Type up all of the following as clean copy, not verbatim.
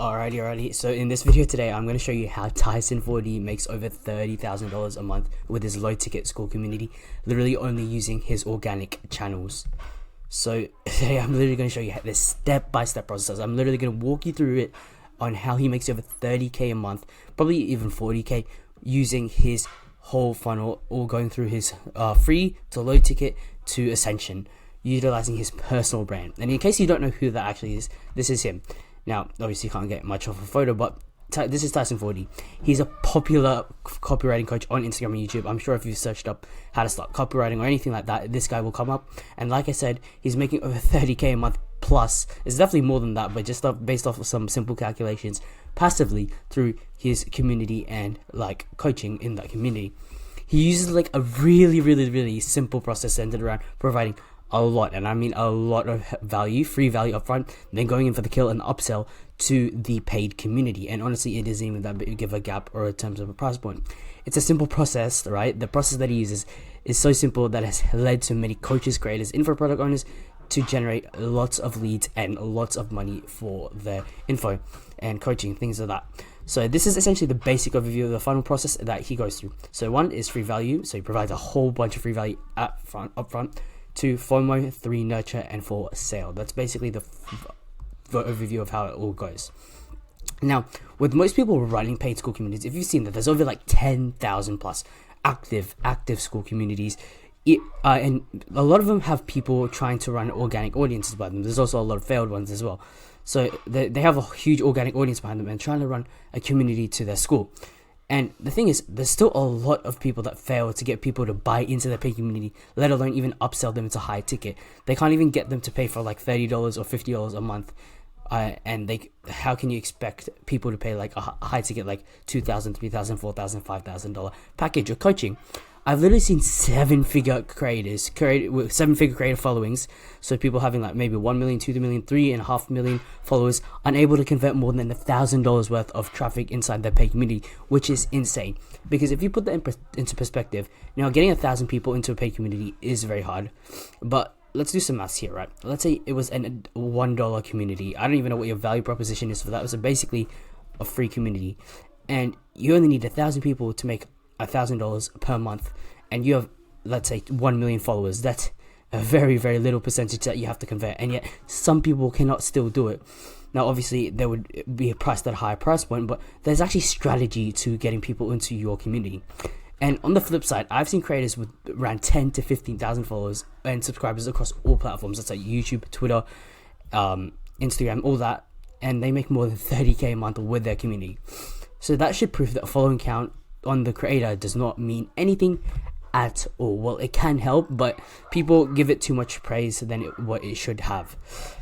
Alrighty. So in this video today, I'm going to show you how Tyson 4D makes over $30,000 a month with his low ticket Skool Community, literally only using his organic channels. So today I'm literally going to show you this step-by-step process. I'm literally going to walk you through it on how he makes over 30k a month, probably even 40k, using his whole funnel, or going through his free to low ticket to Ascension, utilizing his personal brand. And in case you don't know who that actually is, this is him. Now, obviously you can't get much of a photo, but this is Tyson 4D. He's a popular copywriting coach on Instagram and YouTube. I'm sure if you've searched up how to start copywriting or anything like that, this guy will come up. And like I said, he's making over 30k a month plus. It's definitely more than that, but just based off of some simple calculations, passively through his community and like coaching in that community. He uses like a really simple process centered around providing a lot, and I mean a lot of value, free value up front, then going in for the kill and upsell to the paid community. And honestly, it isn't even that big of a gap or in terms of a price point. It's a simple process, right? The process that he uses is so simple that has led to many coaches, creators, info product owners to generate lots of leads and lots of money for their info and coaching, things like that. So this is essentially the basic overview of the funnel process that he goes through. So one is free value, so he provides a whole bunch of free value up front. 2, FOMO, 3, nurture, and 4, sale. That's basically the overview of how it all goes. Now, with most people running paid Skool communities, if you've seen that, there's over like 10,000 plus active Skool communities. And a lot of them have people trying to run organic audiences by them. There's also a lot of failed ones as well. So they have a huge organic audience behind them and trying to run a community to their school. And the thing is, there's still a lot of people that fail to get people to buy into their paid community, let alone even upsell them into high ticket. They can't even get them to pay for like $30 or $50 a month. And how can you expect people to pay like a high ticket, like $2,000, $3,000, $4,000, $5,000 package or coaching? I've literally seen seven-figure creators with 7-figure creator followings. So people having like maybe 1 million, 2 million, 3.5 million followers, unable to convert more than $1,000 worth of traffic inside their paid community, which is insane. Because if you put that into perspective, getting 1,000 people into a paid community is very hard. But let's do some maths here, right? Let's say it was a $1 community. I don't even know what your value proposition is for that. So basically a free community, and you only need 1,000 people to make $1,000 per month, and you have, let's say, 1 million followers. That's a very little percentage that you have to convert, and yet some people cannot still do it. Now obviously there would be priced at a higher price point, but there's actually strategy to getting people into your community. And on the flip side, I've seen creators with around 10 to 15,000 followers and subscribers across all platforms. That's like YouTube, Twitter, Instagram, all that, and they make more than 30k a month with their community. So that should prove that a following count on the creator does not mean anything at all. Well, it can help, but people give it too much praise than what it should have.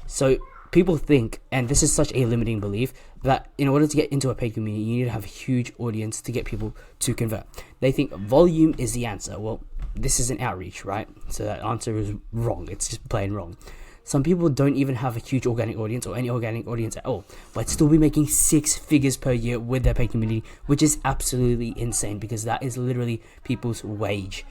So people think, and this is such a limiting belief, that in order to get into a paid community, you need to have a huge audience to get people to convert. They think volume is the answer. Well, this is an outreach, right? So that answer is wrong. It's just plain wrong. Some people don't even have a huge organic audience or any organic audience at all, but still be making 6 figures per year with their paid community, which is absolutely insane because that is literally people's wage.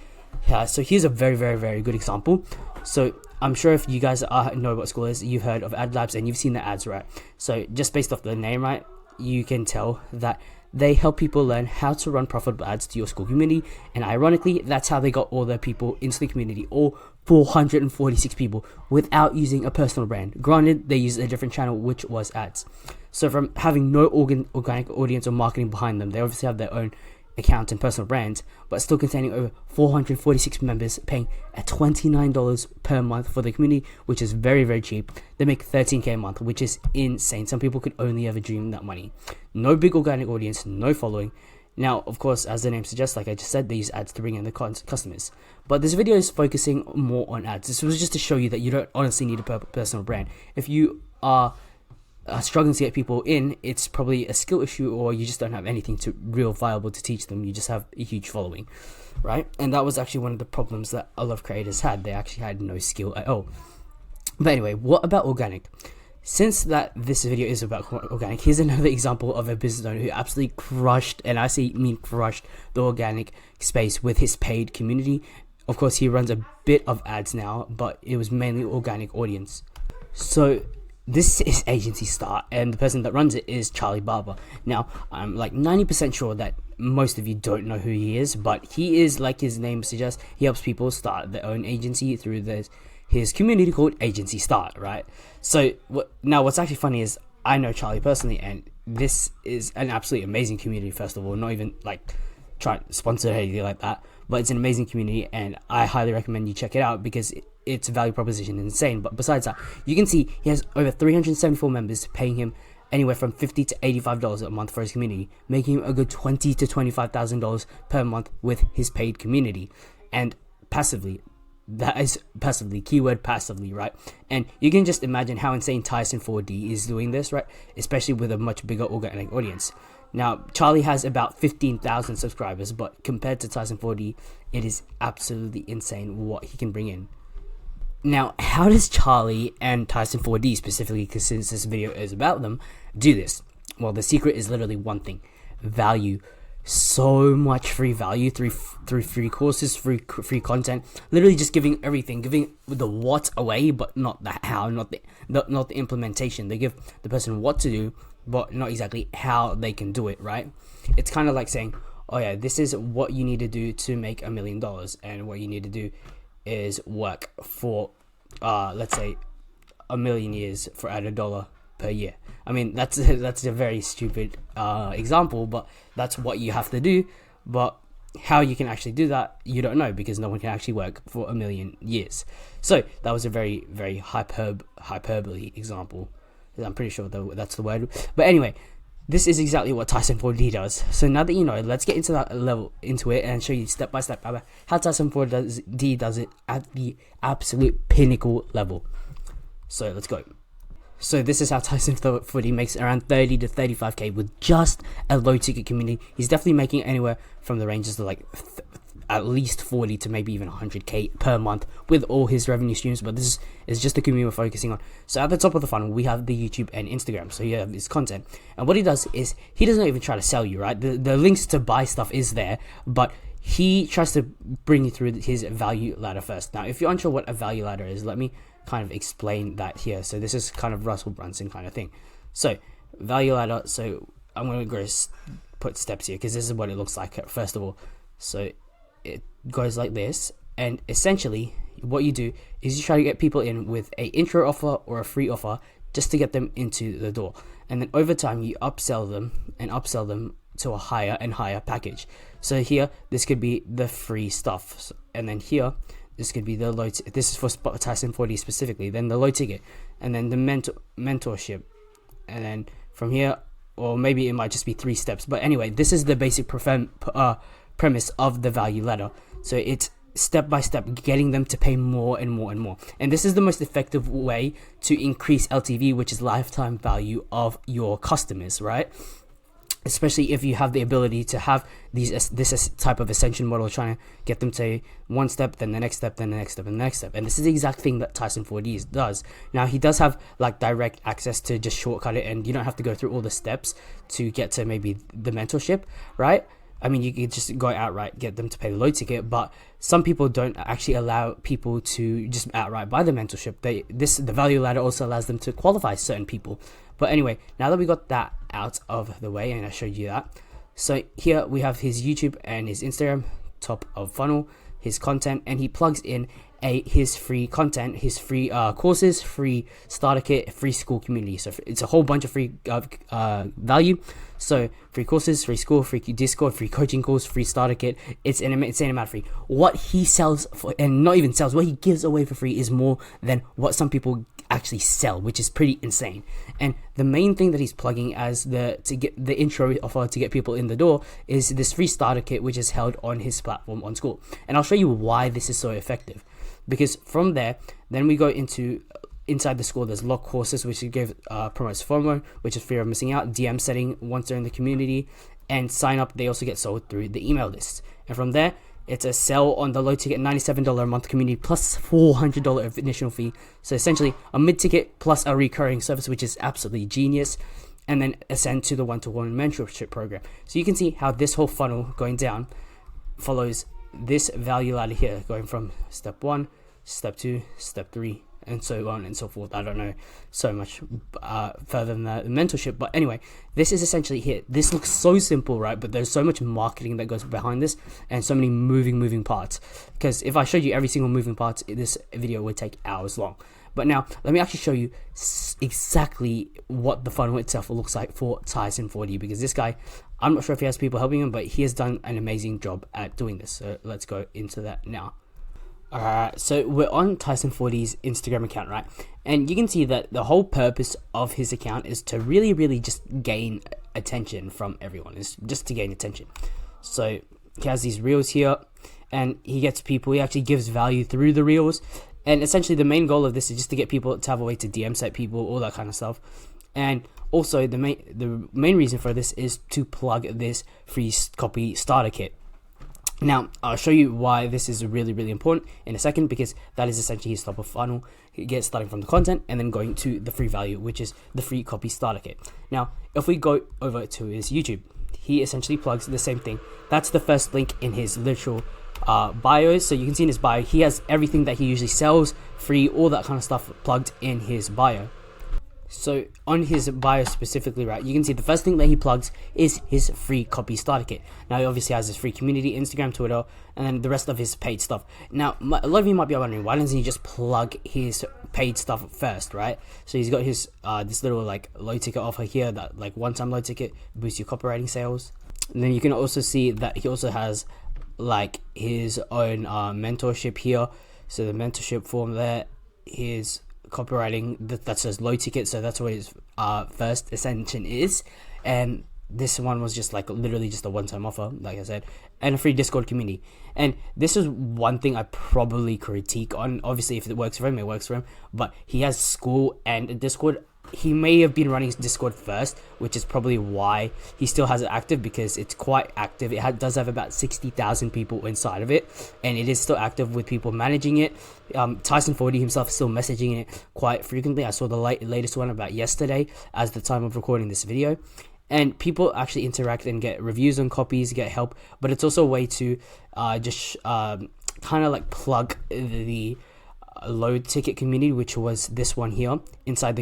So here's a very good example. So I'm sure if you guys know what Skool is, you've heard of ad labs and you've seen the ads, right? So just based off the name, right, you can tell that they help people learn how to run profitable ads to your Skool community, and ironically, that's how they got all their people into the community, all 446 people, without using a personal brand. Granted, they used a different channel, which was ads. So from having no organic audience or marketing behind them, they obviously have their own account and personal brands, but still containing over 446 members paying at $29 per month for the community, which is very cheap. They make 13k a month, which is insane. Some people could only ever dream that money. No big organic audience, no following. Now, of course, as the name suggests, like I just said, they use ads to bring in the customers. But this video is focusing more on ads. This was just to show you that you don't honestly need a personal brand. If you are struggling to get people in, it's probably a skill issue, or you just don't have anything real viable to teach them. You just have a huge following, right? And that was actually one of the problems that a lot of creators had. They actually had no skill at all. But anyway, what about organic? Since that this video is about organic, here's another example of a business owner who absolutely crushed, and I mean crushed, the organic space with his paid community. Of course, he runs a bit of ads now, but it was mainly organic audience. So this is Agency Start, and the person that runs it is Charlie Barber. Now, I'm like 90% sure that most of you don't know who he is, but he is, like his name suggests, he helps people start their own agency through his community called Agency Start, right? So now what's actually funny is I know Charlie personally, and this is an absolutely amazing community. First of all, not even like trying to sponsor or anything like that, but it's an amazing community, and I highly recommend you check it out because its value proposition is insane. But besides that, you can see he has over 374 members paying him anywhere from $50 to $85 a month for his community, making him a good $20,000 to $25,000 per month with his paid community. And passively, that is passively, keyword passively, right? And you can just imagine how insane Tyson 4D is doing this, right? Especially with a much bigger organic audience. Now, Charlie has about 15,000 subscribers, but compared to Tyson 4D, it is absolutely insane what he can bring in. Now, how does Charlie and Tyson 4D specifically, because since this video is about them, do this? Well, the secret is literally one thing: value. So much free value through free courses, free content, literally just giving everything, giving the what away, but not the how, not the implementation. They give the person what to do, but not exactly how they can do it, right? It's kind of like saying, oh yeah, this is what you need to do to make $1 million, and what you need to do is work for let's say 1,000,000 years for at $1 per year. I mean, that's a very stupid example, but that's what you have to do. But how you can actually do that, you don't know, because no one can actually work for 1,000,000 years. So that was a very, very hyperbole example. I'm pretty sure that's the word. But anyway, this is exactly what Tyson 4D does. So now that you know, let's get into it and show you step by step how Tyson 4D does it at the absolute pinnacle level. So let's go. So this is how Tyson 4D makes around 30 to 35k with just a low ticket community. He's definitely making anywhere from the ranges of like at least 40 to maybe even 100k per month with all his revenue streams, but this is just the community we're focusing on. So at the top of the funnel, we have the YouTube and Instagram. So you have his content, and what he does is he doesn't even try to sell you, right? The links to buy stuff is there, but he tries to bring you through his value ladder first. Now, if you're unsure what a value ladder is, let me kind of explain that here. So this is kind of Russell Brunson kind of thing. So value ladder, so I'm going to put steps here because this is what it looks like first of all. So it goes like this, and essentially what you do is you try to get people in with a intro offer or a free offer just to get them into the door, and then over time you upsell them to a higher and higher package. So here this could be the free stuff, and then here this could be the low this is for Tyson 4D specifically, then the low ticket, and then the mentorship, and then from here, or maybe it might just be 3 steps, but anyway, this is the basic premise of the value ladder. So it's step by step getting them to pay more and more and more, and this is the most effective way to increase LTV, which is lifetime value of your customers, right? Especially if you have the ability to have this type of ascension model, trying to get them to one step, then the next step, then the next step, and the next step. And this is the exact thing that Tyson 4D does. Now, he does have like direct access to just shortcut it, and you don't have to go through all the steps to get to maybe the mentorship, right? I mean, you could just go outright, get them to pay the low ticket, but some people don't actually allow people to just outright buy the mentorship. The value ladder also allows them to qualify certain people. But anyway, now that we got that out of the way, and I showed you that, so here we have his YouTube and his Instagram, top of funnel, his content, and he plugs in his free content, his free courses, free starter kit, free school community. So it's a whole bunch of free value. So free courses, free school, free Discord, free coaching calls, free starter kit. It's an insane amount of free. What he sells for, and not even sells, what he gives away for free is more than what some people actually sell, which is pretty insane. And the main thing that he's plugging as to get the intro offer to get people in the door is this free starter kit, which is held on his platform on Skool. And I'll show you why this is so effective, because from there, then we go into inside the Skool. There's lock courses, which promotes FOMO, which is fear of missing out, DM setting once they're in the community, and sign up. They also get sold through the email list. And from there, it's a sell on the low ticket $97 a month community plus $400 initial fee. So essentially a mid ticket plus a recurring service, which is absolutely genius. And then ascend to the one-to-one mentorship program. So you can see how this whole funnel going down follows this value ladder here, going from step 1, step 2, step 3, and so on and so forth. I don't know so much further than the mentorship, but anyway, this is essentially here. This looks so simple, right? But there's so much marketing that goes behind this, and so many moving parts, because if I showed you every single moving part, this video would take hours long. But now let me actually show you exactly what the funnel itself looks like for Tyson 4D, because this guy, I'm not sure if he has people helping him, but he has done an amazing job at doing this. So let's go into that now. Alright, so we're on Tyson 4D's Instagram account, right? And you can see that the whole purpose of his account is to really just gain attention from everyone. It's just to gain attention. So he has these reels here, and he gets people, he actually gives value through the reels. And essentially the main goal of this is just to get people to have a way to DM set people, all that kind of stuff. And also the main reason for this is to plug this free copy starter kit. Now, I'll show you why this is really important in a second, because that is essentially his top of funnel. He gets starting from the content and then going to the free value, which is the free copy starter kit. Now, if we go over to his YouTube, he essentially plugs the same thing. That's the first link in his literal bios. So you can see in his bio, he has everything that he usually sells, free, all that kind of stuff plugged in his bio. So on his bio specifically, right, you can see the first thing that he plugs is his free copy starter kit. Now he obviously has his free community, Instagram, Twitter, and then the rest of his paid stuff. Now a lot of you might be wondering, why doesn't he just plug his paid stuff first, right? So he's got his this little like low ticket offer here, that like one-time low ticket boosts your copywriting sales. And then you can also see that he also has like his own mentorship here. So the mentorship form there, his copywriting, that says low ticket, so that's what his first ascension is. And this one was just like literally just a one-time offer, like I said, and a free Discord community. And this is one thing I probably critique on. Obviously if it works for him, it works for him, but he has Skool and Discord. He may have been running Discord first, which is probably why he still has it active, because it's quite active. It does have about 60,000 people inside of it, and it is still active with people managing it. Tyson 4D himself is still messaging it quite frequently. I saw the latest one about yesterday as the time of recording this video, and people actually interact and get reviews on copies, get help. But it's also a way to just kind of like plug the low ticket community, which was this one here inside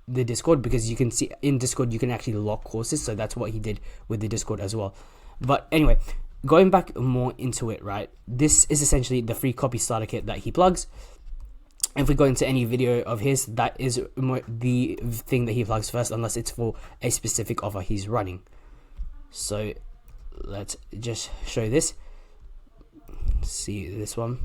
the Discord, because you can see in Discord you can actually lock courses, so that's what he did with the Discord as well. But anyway, going back more into it, right, this is essentially the free copy starter kit that he plugs. If we go into any video of his, that is the thing that he plugs first, unless it's for a specific offer he's running. So let's just show this. See this one,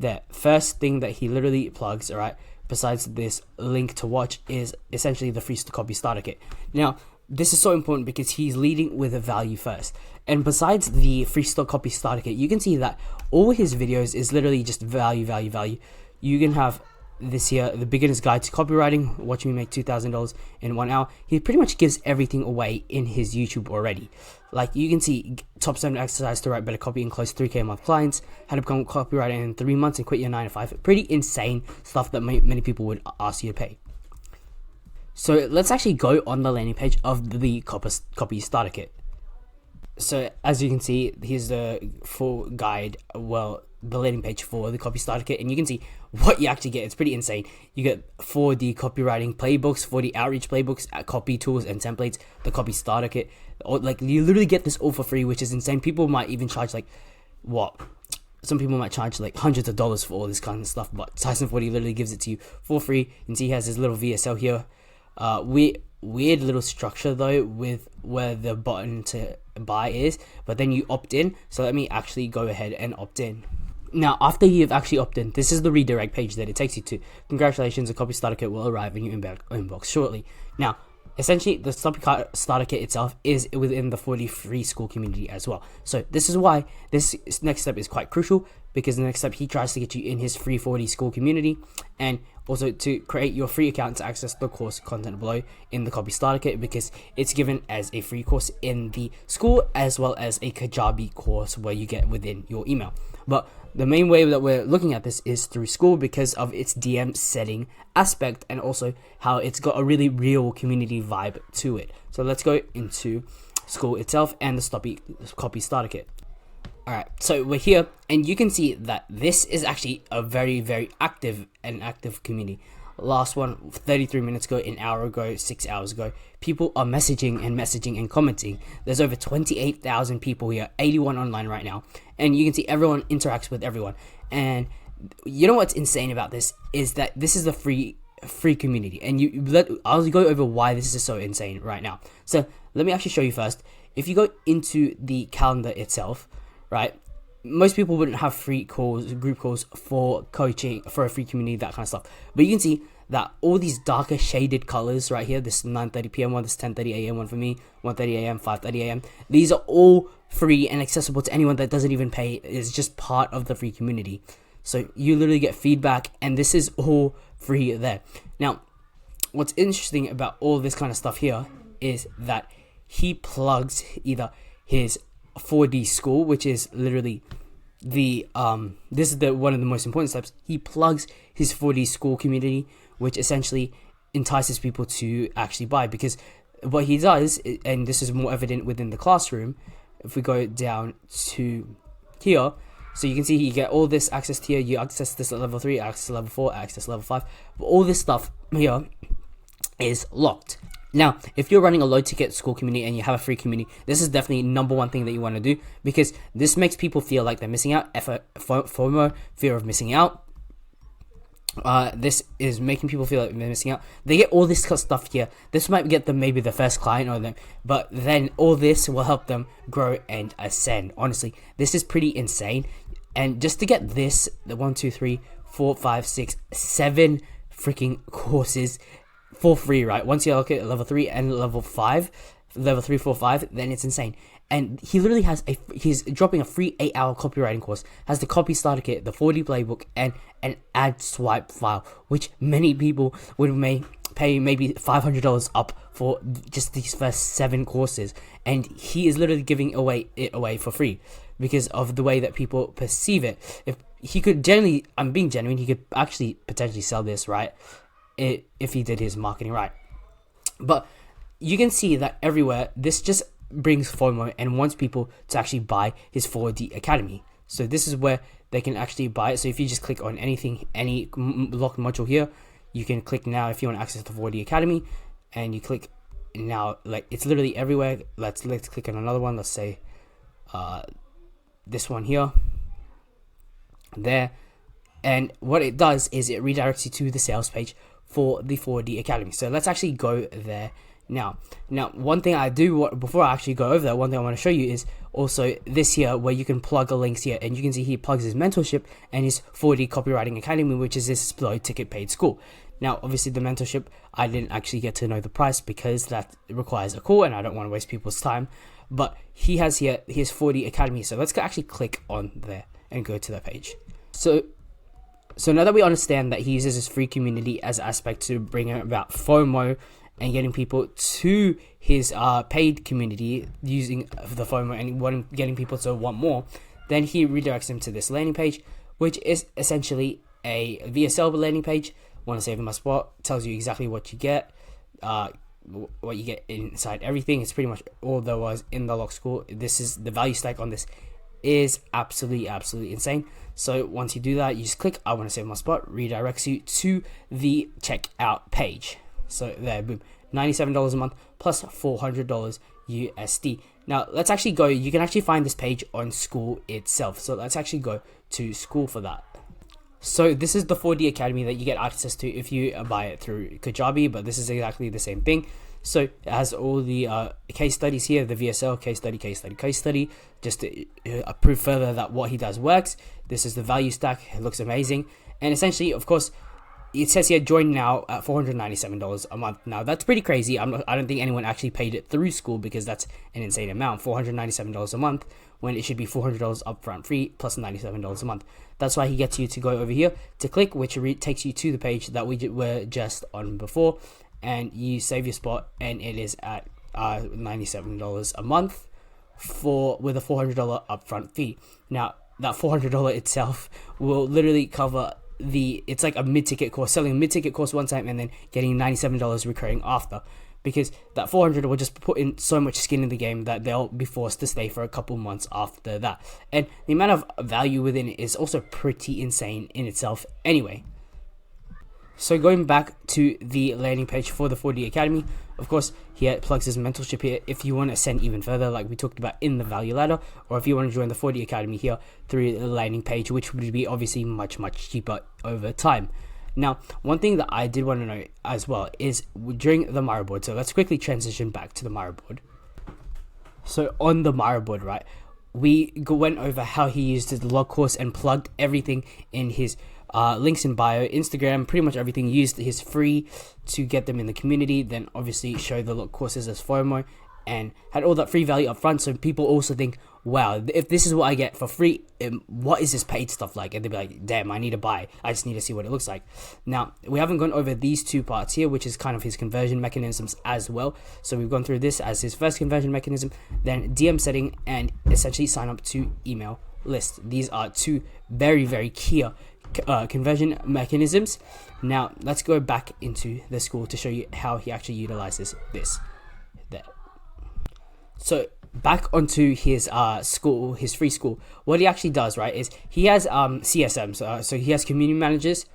the first thing that he literally plugs, all right, besides this link to watch, is essentially the free copy starter kit. Now, this is so important because he's leading with a value first. And besides the free copy starter kit, you can see that all his videos is literally just value. You can have this here, the beginner's guide to copywriting, watch me make $2,000 in 1 hour. He pretty much gives everything away in his YouTube already. Like you can see, top 7 exercise to write better copy and close 3K a month clients, how to become a copywriter in 3 months and quit your 9 to 5. Pretty insane stuff that many people would ask you to pay. So let's actually go on the landing page of the copy starter kit. So as you can see, here's the full guide, well, the landing page for the copy starter kit, and you can see what you actually get. It's pretty insane. You get 4D copywriting playbooks, 4D outreach playbooks, copy tools and templates, the copy starter kit. Like you literally get this all for free, which is insane. People might even charge like some people might charge like hundreds of dollars for all this kind of stuff, but Tyson 4D literally gives it to you for free. You can see he has his little VSL here. Weird little structure though with where the button to buy is, but then you opt in. So let me actually go ahead and opt in. Now, after you've actually opted in, this is the redirect page that it takes you to. Congratulations, a copy starter kit will arrive in your inbox shortly. Now, essentially, the starter kit itself is within the 40 free Skool community as well. So this is why this next step is quite crucial, because the next step, he tries to get you in his free 40 Skool community, and also to create your free account to access the course content below in the copy starter kit, because it's given as a free course in the Skool, as well as a Kajabi course where you get within your email. But the main way that we're looking at this is through Skool, because of its DM setting aspect, and also how it's got a really real community vibe to it. So let's go into Skool itself and the copy starter kit. Alright, so we're here, and you can see that this is actually a very, very active community. Last one, 33 minutes ago, an hour ago, 6 hours ago. People are messaging and commenting. There's over 28,000 people here, 81 online right now. And you can see everyone interacts with everyone. And you know what's insane about this is that this is a free community. And I'll go over why this is so insane right now. So let me actually show you first. If you go into the calendar itself, right, most people wouldn't have free calls, group calls for coaching, for a free community, that kind of stuff. But you can see that all these darker shaded colors right here, this 9:30 p.m. one, this 10:30 a.m. one for me, 1:30 a.m., 5:30 a.m. These are all free and accessible to anyone that doesn't even pay. It's just part of the free community. So you literally get feedback, and this is all free there. Now, what's interesting about all this kind of stuff here is that he plugs either his 4D school, which is literally the this is the one of the most important steps. He plugs his 4D school community, which essentially entices people to actually buy, because what he does, and this is more evident within the classroom, if we go down to here, so you can see you get all this access here. You access this at level 3, access level 4, access level 5, but all this stuff here is locked. Now, if you're running a low ticket school community and you have a free community, this is definitely number one thing that you want to do, because this makes people feel like they're missing out. FOMO, fear of missing out. This is making people feel like they're missing out. They get all this stuff here. This might get them maybe the first client or them, but then all this will help them grow and ascend. Honestly, this is pretty insane. And just to get this, the 1, 2, 3, 4, 5, 6, 7 freaking courses for free, right? Once you look at level 3 and level 5, level 3, 4, 5, then it's insane. And he literally he's dropping a free 8-hour copywriting course, has the copy starter kit, the 4D playbook, and an ad swipe file, which many people would pay maybe $500 up for just these first 7 courses. And he is literally giving it away for free because of the way that people perceive it. If he could genuinely, I'm being genuine, he could actually potentially sell this, right? If he did his marketing right. But you can see that everywhere, this just brings FOMO and wants people to actually buy his 4D Academy. So this is where they can actually buy it. So if you just click on any locked module here, you can click now if you want access to 4D Academy, and you click now, like it's literally everywhere. Let's click on another one. Let's say this one here, there, and what it does is it redirects you to the sales page for the 4D Academy. So let's actually go there now. One thing I do, before I actually go over that, one thing I want to show you is also this here, where you can plug a links here, and you can see he plugs his mentorship and his 4D Copywriting Academy, which is this low ticket paid school. Now, obviously the mentorship, I didn't actually get to know the price because that requires a call and I don't want to waste people's time. But he has here his 4D Academy. So let's actually click on there and go to that page. So now that we understand that he uses his free community as an aspect to bring about FOMO and getting people to his paid community using the FOMO and getting people to want more, then he redirects them to this landing page, which is essentially a VSL landing page. Want to save my spot, tells you exactly what you get, inside everything. It's pretty much all there was in the lock school. This is the value stack on this is absolutely insane. So once you do that, you just click I want to save my spot, redirects you to the checkout page. So there, boom, $97 a month plus $400 USD. Now let's actually go, you can actually find this page on Skool itself. So let's actually go to Skool for that. So this is the 4D Academy that you get access to if you buy it through Kajabi, but this is exactly the same thing. So it has all the case studies here, the VSL case study, just to prove further that what he does works. This is the value stack. It looks amazing. And essentially, of course, it says here, join now at $497 a month. Now, that's pretty crazy. I don't think anyone actually paid it through Skool because that's an insane amount, $497 a month, when it should be $400 upfront free plus $97 a month. That's why he gets you to go over here to click, which takes you to the page that we were just on before. And you save your spot, and it is at $97 a month with a $400 upfront fee. Now, that $400 itself will literally cover it's like a mid-ticket course, selling a mid-ticket course one time and then getting $97 recurring after. because that 400 will just put in so much skin in the game that they'll be forced to stay for a couple months after that. And the amount of value within it is also pretty insane in itself anyway. So going back to the landing page for the 4D Academy, of course, he plugs his mentorship here if you want to ascend even further, like we talked about in the value ladder, or if you want to join the 4D Academy here through the landing page, which would be obviously much cheaper over time. Now, one thing that I did want to know as well is during the Miro board. So let's quickly transition back to the Miro board. So on the Miro board, right, we went over how he used his log course and plugged everything in his links in bio, Instagram, pretty much everything, used his free to get them in the community, then obviously show the log courses as FOMO, and had all that free value up front, so people also think, wow, if this is what I get for free, what is this paid stuff like? And they'll be like, damn, I need to buy, I just need to see what it looks like. Now, we haven't gone over these two parts here, which is kind of his conversion mechanisms as well. So we've gone through this as his first conversion mechanism, then DM setting, and essentially sign up to email list. These are two very key conversion mechanisms. Now let's go back into the school to show you how he actually utilizes this there. So back onto his school, his free school, what he actually does, right, is he has CSMs, so he has community managers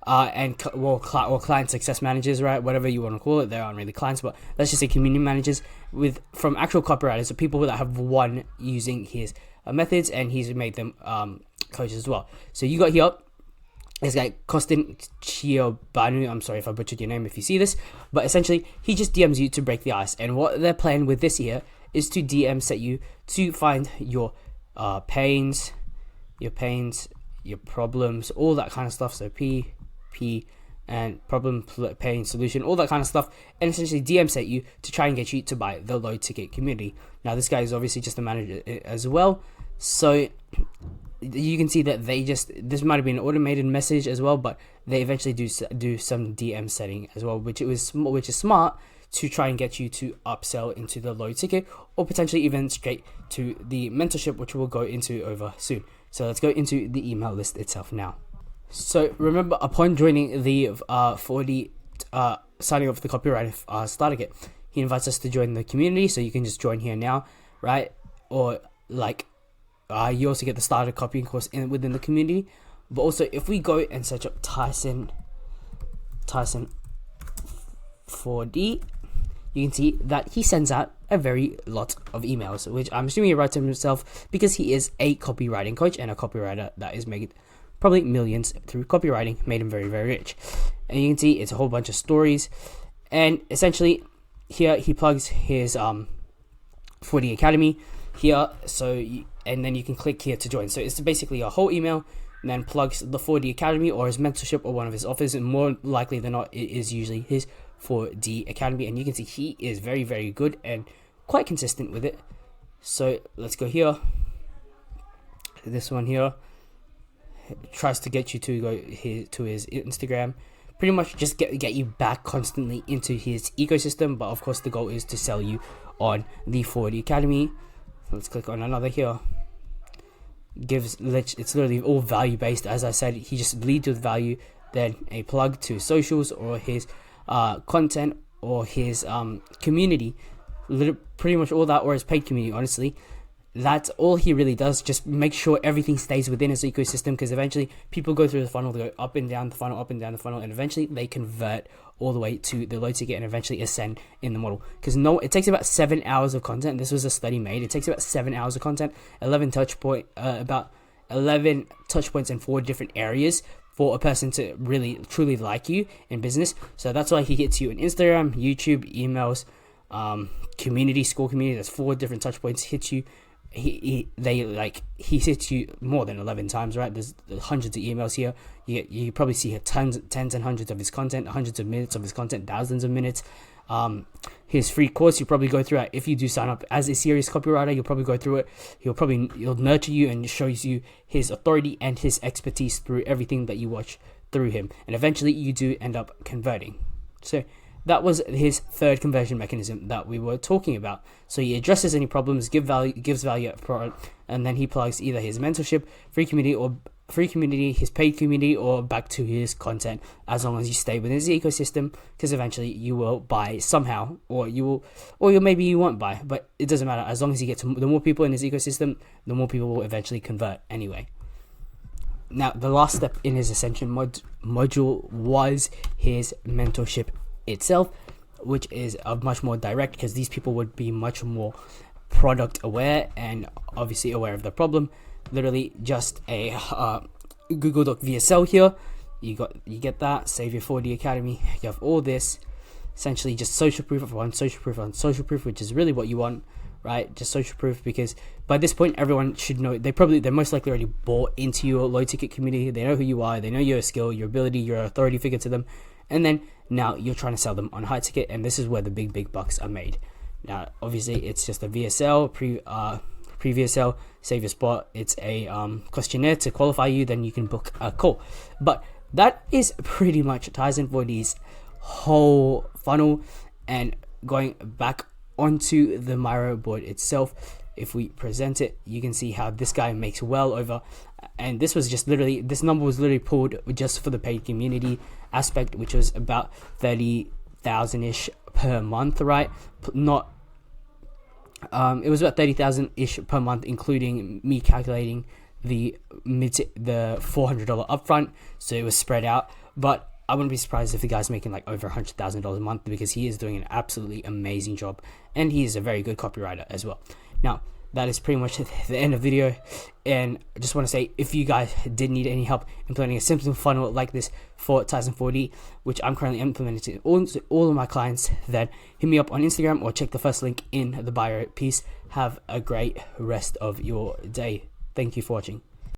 and client success managers, right, whatever you want to call it. They aren't really clients, but let's just say community managers from actual copywriters, so people that have won using his methods, and he's made them coaches as well. So you got here this guy Kostin Chiobanu, I'm sorry if I butchered your name if you see this, but essentially he just DMs you to break the ice. And what they're playing with this here is to DM set you to find your pains, your problems, all that kind of stuff. So P and problem, pain, solution, all that kind of stuff, and essentially DM set you to try and get you to buy the low ticket community. Now this guy is obviously just a manager as well, so you can see that this might have been an automated message as well, but they eventually do some DM setting as well, which is smart to try and get you to upsell into the low ticket, or potentially even straight to the mentorship, which we'll go into over soon. So let's go into the email list itself now. So remember, upon joining the 4D signing up for the Copywriter starter kit, he invites us to join the community, so you can just join here now, right? Or like you also get the starter copying course within the community. But also, if we go and search up Tyson 4D, you can see that he sends out a very lot of emails, which I'm assuming he writes himself because he is a copywriting coach and a copywriter that is making probably millions through copywriting, made him very rich. And you can see it's a whole bunch of stories, and essentially here he plugs his 4D Academy here, and then you can click here to join. So it's basically a whole email, and then plugs the 4D Academy or his mentorship or one of his offers, and more likely than not, it is usually his 4D Academy. And you can see he is very good and quite consistent with it. So let's go here. This one here tries to get you to go to his Instagram, pretty much just get you back constantly into his ecosystem. But of course, the goal is to sell you on the 4D Academy. Let's click on another here. It's literally all value based. As I said, he just leads with value, then a plug to socials or his content or his community, pretty much all that, or his paid community. Honestly, that's all he really does. Just make sure everything stays within his ecosystem, because eventually people go through the funnel, they go up and down the funnel, and eventually they convert all the way to the low ticket and eventually ascend in the model. Because it takes about 7 hours of content. This was a study made. It takes about 7 hours of content, about 11 touch points in 4 different areas for a person to really truly like you in business. So that's why he gets you on Instagram, YouTube, emails, community, Skool Community. There's 4 different touch points. Hits you. He hits you more than 11 times, right? There's hundreds of emails here. You probably see tens and hundreds of his content, hundreds of minutes of his content, thousands of minutes. His free course, you probably go through it. If you do sign up as a serious copywriter, you'll probably go through it. He'll nurture you and shows you his authority and his expertise through everything that you watch through him, and eventually you do end up converting. So that was his third conversion mechanism that we were talking about. So he addresses any problems, gives value up front, and then he plugs either his mentorship, free community, or free community, his paid community, or back to his content, as long as you stay within his ecosystem, because eventually you will buy somehow, or maybe you won't buy, but it doesn't matter. As long as you get to the more people in his ecosystem, the more people will eventually convert anyway. Now, the last step in his Ascension module was his mentorship itself, which is much more direct, because these people would be much more product aware and obviously aware of the problem. Literally just a Google Doc VSL here. You get that. Save your 4D Academy. You have all this. Essentially just social proof on social proof on social proof, which is really what you want, right? Just social proof, because by this point everyone should know. They're most likely already bought into your low ticket community. They know who you are. They know your skill, your ability, your authority figure to them. And then now you're trying to sell them on high ticket, and this is where the big bucks are made. Now, obviously, it's just a VSL, pre-VSL, save your spot. It's a questionnaire to qualify you, then you can book a call. But that is pretty much Tizen 4D's whole funnel. And going back onto the Miro board itself, if we present it, you can see how this guy makes well over, and this number was literally pulled just for the paid community aspect, which was about 30,000-ish per month, right? It was about 30,000-ish per month, including me calculating the $400 upfront, so it was spread out. But I wouldn't be surprised if the guy's making like over $100,000 a month, because he is doing an absolutely amazing job, and he is a very good copywriter as well. Now, that is pretty much the end of the video, and I just want to say, if you guys did need any help implementing a simple funnel like this for Tizen 4D, which I'm currently implementing all of my clients, then hit me up on Instagram or check the first link in the bio. Peace. Have a great rest of your day. Thank you for watching.